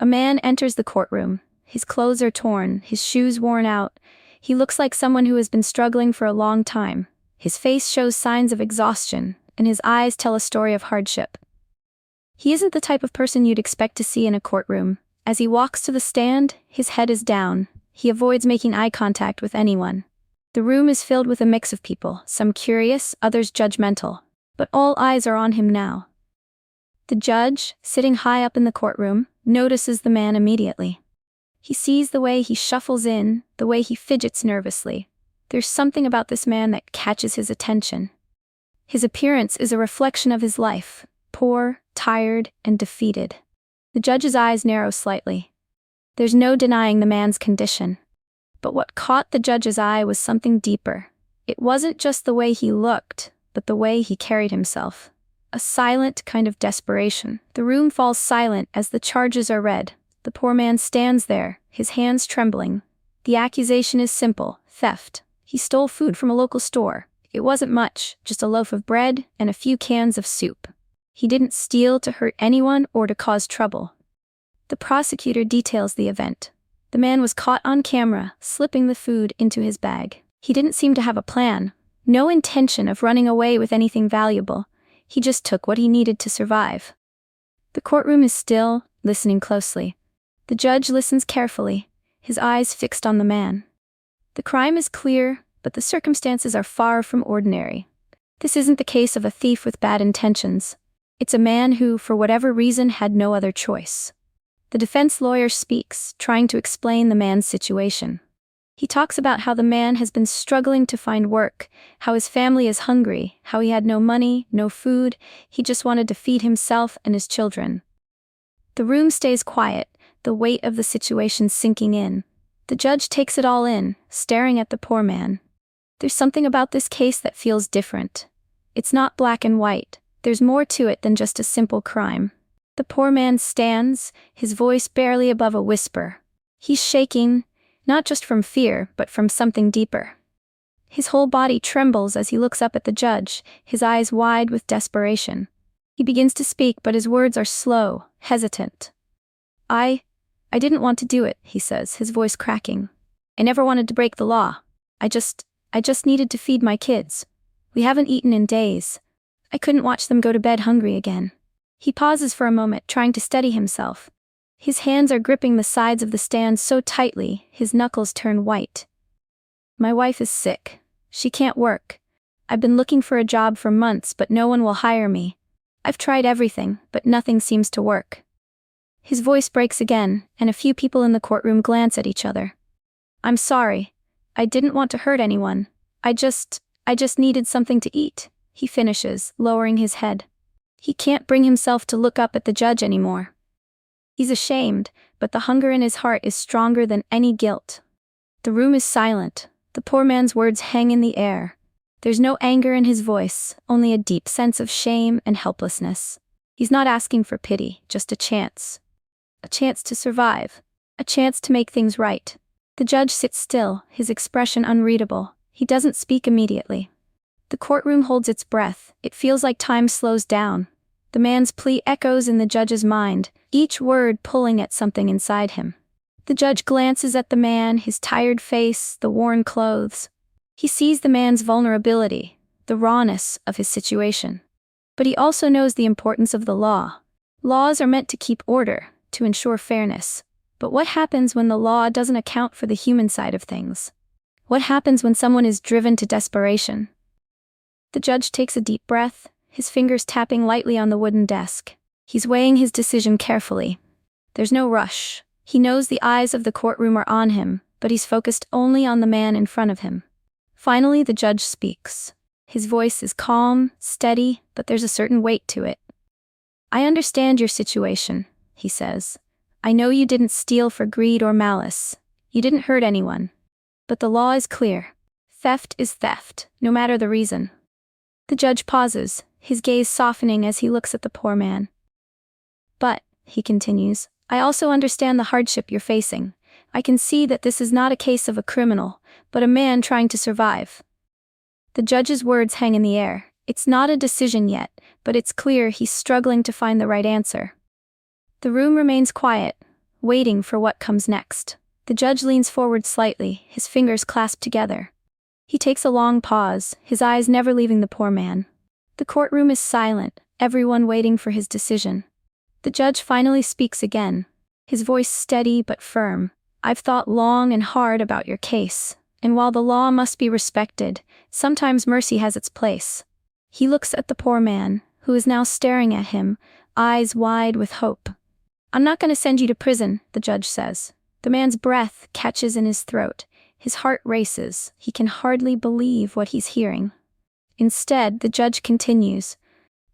A man enters the courtroom. His clothes are torn, his shoes worn out. He looks like someone who has been struggling for a long time. His face shows signs of exhaustion, and his eyes tell a story of hardship. He isn't the type of person you'd expect to see in a courtroom. As he walks to the stand, his head is down. He avoids making eye contact with anyone. The room is filled with a mix of people, some curious, others judgmental. But all eyes are on him now. The judge, sitting high up in the courtroom, notices the man immediately. He sees the way he shuffles in, the way he fidgets nervously. There's something about this man that catches his attention. His appearance is a reflection of his life, poor, tired, and defeated. The judge's eyes narrow slightly. There's no denying the man's condition. But what caught the judge's eye was something deeper. It wasn't just the way he looked, but the way he carried himself. A silent kind of desperation. The room falls silent as the charges are read. The poor man stands there, his hands trembling. The accusation is simple: theft. He stole food from a local store. It wasn't much, just a loaf of bread and a few cans of soup. He didn't steal to hurt anyone or to cause trouble. The prosecutor details the event. The man was caught on camera, slipping the food into his bag. He didn't seem to have a plan, no intention of running away with anything valuable. He just took what he needed to survive. The courtroom is still, listening closely. The judge listens carefully, his eyes fixed on the man. The crime is clear, but the circumstances are far from ordinary. This isn't the case of a thief with bad intentions. It's a man who, for whatever reason, had no other choice. The defense lawyer speaks, trying to explain the man's situation. He talks about how the man has been struggling to find work, how his family is hungry, how he had no money, no food, he just wanted to feed himself and his children. The room stays quiet, the weight of the situation sinking in. The judge takes it all in, staring at the poor man. There's something about this case that feels different. It's not black and white. There's more to it than just a simple crime. The poor man stands, his voice barely above a whisper. He's shaking, not just from fear, but from something deeper. His whole body trembles as he looks up at the judge, his eyes wide with desperation. He begins to speak, but his words are slow, hesitant. I didn't want to do it, he says, his voice cracking. I never wanted to break the law. I just needed to feed my kids. We haven't eaten in days. I couldn't watch them go to bed hungry again. He pauses for a moment, trying to steady himself. His hands are gripping the sides of the stand so tightly, his knuckles turn white. My wife is sick. She can't work. I've been looking for a job for months, but no one will hire me. I've tried everything, but nothing seems to work. His voice breaks again, and a few people in the courtroom glance at each other. I'm sorry. I didn't want to hurt anyone. I just needed something to eat, he finishes, lowering his head. He can't bring himself to look up at the judge anymore. He's ashamed, but the hunger in his heart is stronger than any guilt. The room is silent. The poor man's words hang in the air. There's no anger in his voice, only a deep sense of shame and helplessness. He's not asking for pity, just a chance. A chance to survive. A chance to make things right. The judge sits still, his expression unreadable. He doesn't speak immediately. The courtroom holds its breath. It feels like time slows down. The man's plea echoes in the judge's mind, each word pulling at something inside him. The judge glances at the man, his tired face, the worn clothes. He sees the man's vulnerability, the rawness of his situation. But he also knows the importance of the law. Laws are meant to keep order, to ensure fairness. But what happens when the law doesn't account for the human side of things? What happens when someone is driven to desperation? The judge takes a deep breath, his fingers tapping lightly on the wooden desk. He's weighing his decision carefully. There's no rush. He knows the eyes of the courtroom are on him, but he's focused only on the man in front of him. Finally, the judge speaks. His voice is calm, steady, but there's a certain weight to it. I understand your situation, he says. I know you didn't steal for greed or malice. You didn't hurt anyone. But the law is clear. Theft is theft, no matter the reason. The judge pauses, his gaze softening as he looks at the poor man. But, he continues, I also understand the hardship you're facing. I can see that this is not a case of a criminal, but a man trying to survive. The judge's words hang in the air. It's not a decision yet, but it's clear he's struggling to find the right answer. The room remains quiet, waiting for what comes next. The judge leans forward slightly, his fingers clasped together. He takes a long pause, his eyes never leaving the poor man. The courtroom is silent, everyone waiting for his decision. The judge finally speaks again, his voice steady but firm. I've thought long and hard about your case, and while the law must be respected, sometimes mercy has its place. He looks at the poor man, who is now staring at him, eyes wide with hope. I'm not going to send you to prison, the judge says. The man's breath catches in his throat. His heart races. He can hardly believe what he's hearing. Instead, the judge continues.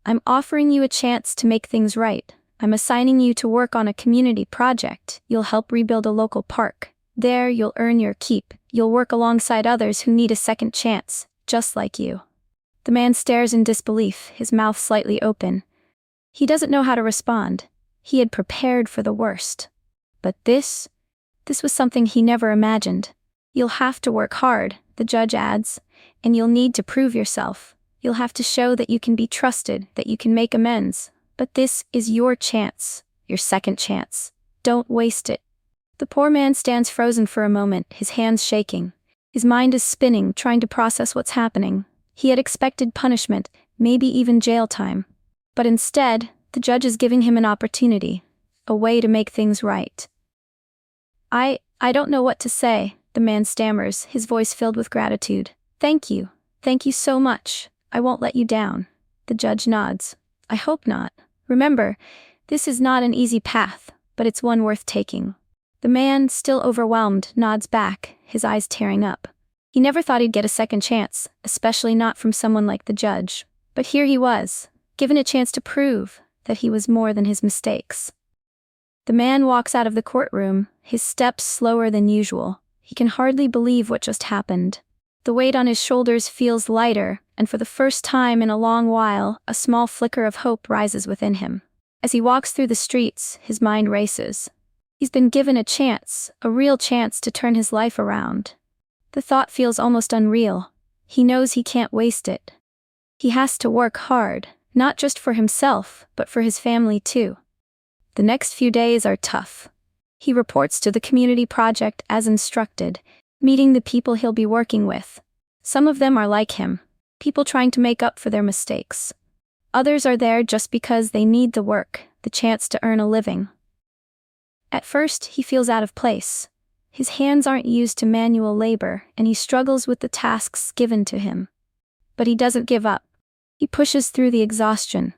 I'm offering you a chance to make things right. I'm assigning you to work on a community project. You'll help rebuild a local park. There, you'll earn your keep. You'll work alongside others who need a second chance, just like you. The man stares in disbelief, his mouth slightly open. He doesn't know how to respond. He had prepared for the worst. But this was something he never imagined. You'll have to work hard, the judge adds, and you'll need to prove yourself. You'll have to show that you can be trusted, that you can make amends. But this is your chance, your second chance. Don't waste it. The poor man stands frozen for a moment, his hands shaking. His mind is spinning, trying to process what's happening. He had expected punishment, maybe even jail time. But instead, the judge is giving him an opportunity, a way to make things right. I don't know what to say, the man stammers, his voice filled with gratitude. Thank you so much. I won't let you down. The judge nods. I hope not. Remember, this is not an easy path, but it's one worth taking. The man, still overwhelmed, nods back, his eyes tearing up. He never thought he'd get a second chance, especially not from someone like the judge. But here he was, given a chance to prove that he was more than his mistakes. The man walks out of the courtroom, his steps slower than usual. He can hardly believe what just happened. The weight on his shoulders feels lighter, and for the first time in a long while, a small flicker of hope rises within him. As he walks through the streets, his mind races. He's been given a chance, a real chance to turn his life around. The thought feels almost unreal. He knows he can't waste it. He has to work hard, not just for himself, but for his family too. The next few days are tough. He reports to the community project as instructed, meeting the people he'll be working with. Some of them are like him, people trying to make up for their mistakes. Others are there just because they need the work, the chance to earn a living. At first, he feels out of place. His hands aren't used to manual labor, and he struggles with the tasks given to him. But he doesn't give up. He pushes through the exhaustion.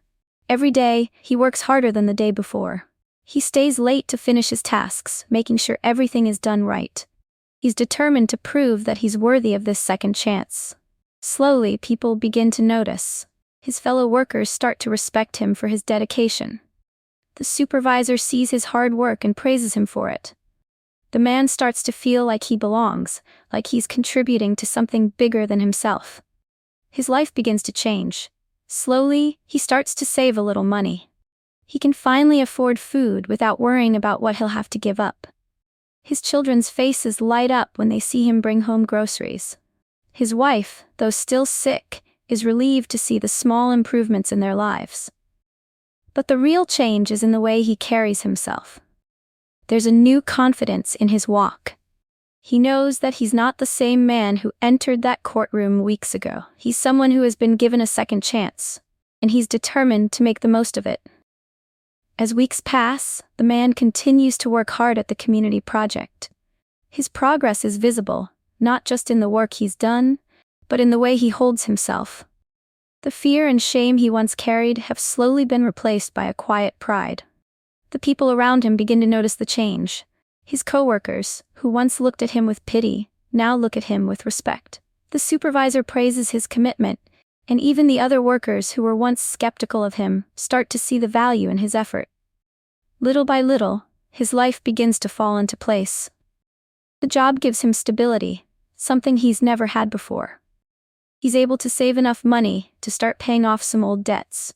Every day, he works harder than the day before. He stays late to finish his tasks, making sure everything is done right. He's determined to prove that he's worthy of this second chance. Slowly, people begin to notice. His fellow workers start to respect him for his dedication. The supervisor sees his hard work and praises him for it. The man starts to feel like he belongs, like he's contributing to something bigger than himself. His life begins to change. Slowly, he starts to save a little money. He can finally afford food without worrying about what he'll have to give up. His children's faces light up when they see him bring home groceries. His wife, though still sick, is relieved to see the small improvements in their lives. But the real change is in the way he carries himself. There's a new confidence in his walk. He knows that he's not the same man who entered that courtroom weeks ago. He's someone who has been given a second chance, and he's determined to make the most of it. As weeks pass, the man continues to work hard at the community project. His progress is visible, not just in the work he's done, but in the way he holds himself. The fear and shame he once carried have slowly been replaced by a quiet pride. The people around him begin to notice the change. His co-workers, who once looked at him with pity, now look at him with respect. The supervisor praises his commitment, and even the other workers who were once skeptical of him start to see the value in his effort. Little by little, his life begins to fall into place. The job gives him stability, something he's never had before. He's able to save enough money to start paying off some old debts.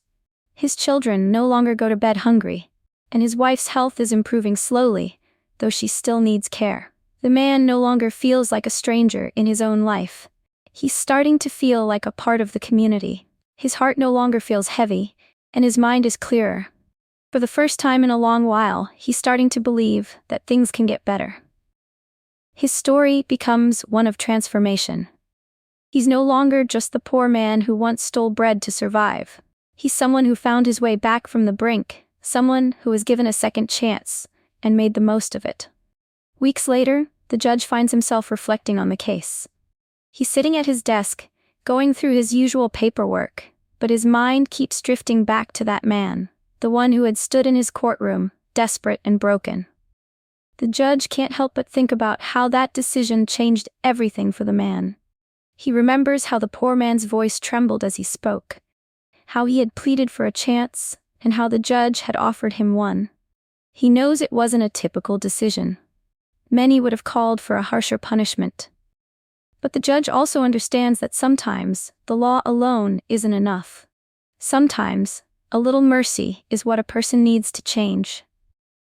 His children no longer go to bed hungry, and his wife's health is improving slowly, though she still needs care. The man no longer feels like a stranger in his own life. He's starting to feel like a part of the community. His heart no longer feels heavy, and his mind is clearer. For the first time in a long while, he's starting to believe that things can get better. His story becomes one of transformation. He's no longer just the poor man who once stole bread to survive. He's someone who found his way back from the brink, someone who was given a second chance and made the most of it. Weeks later, the judge finds himself reflecting on the case. He's sitting at his desk, going through his usual paperwork, but his mind keeps drifting back to that man, the one who had stood in his courtroom, desperate and broken. The judge can't help but think about how that decision changed everything for the man. He remembers how the poor man's voice trembled as he spoke, how he had pleaded for a chance, and how the judge had offered him one. He knows it wasn't a typical decision. Many would have called for a harsher punishment. But the judge also understands that sometimes the law alone isn't enough. Sometimes a little mercy is what a person needs to change.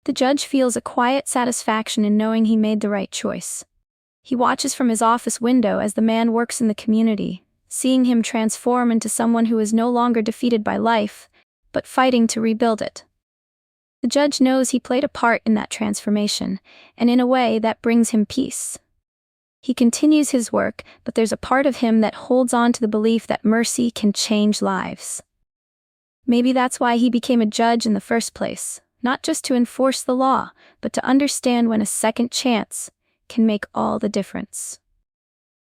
The judge feels a quiet satisfaction in knowing he made the right choice. He watches from his office window as the man works in the community, seeing him transform into someone who is no longer defeated by life, but fighting to rebuild it. The judge knows he played a part in that transformation, and in a way that brings him peace. He continues his work, but there's a part of him that holds on to the belief that mercy can change lives. Maybe that's why he became a judge in the first place, not just to enforce the law, but to understand when a second chance can make all the difference.